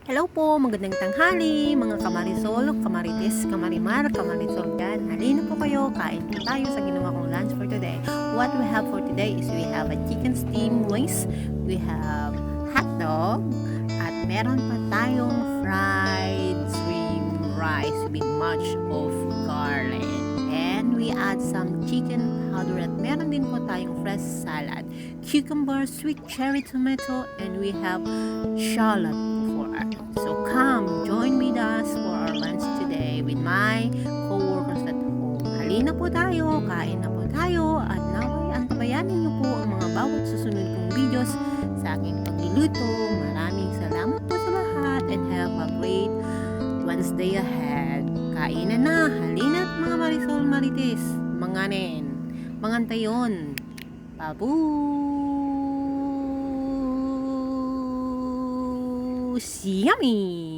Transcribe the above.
Hello po, magandang tanghali, mga kamarisol, kamarites, kamarimar, kamarisol dyan. Halina po kayo, kain po tayo sa ginawa kong lunch for today. What we have for today is we have a chicken steam wings, we have hot dog, at meron pa tayong fried shrimp rice with much of garlic. And we add some chicken powder at meron din po tayong fresh salad, cucumber, sweet cherry tomato, and we have shallot for us. So come, join with us for our lunch today with my co-workers at home. Halina po tayo, kain na po tayo, at naway antabayanin niyo po ang mga bawat susunod kong videos sa aking pagluluto. Maraming salamat po sa lahat and have a great Wednesday ahead. Kainan na, halina at mga marisol marites, manganin, mangantayon, babu. Yummy!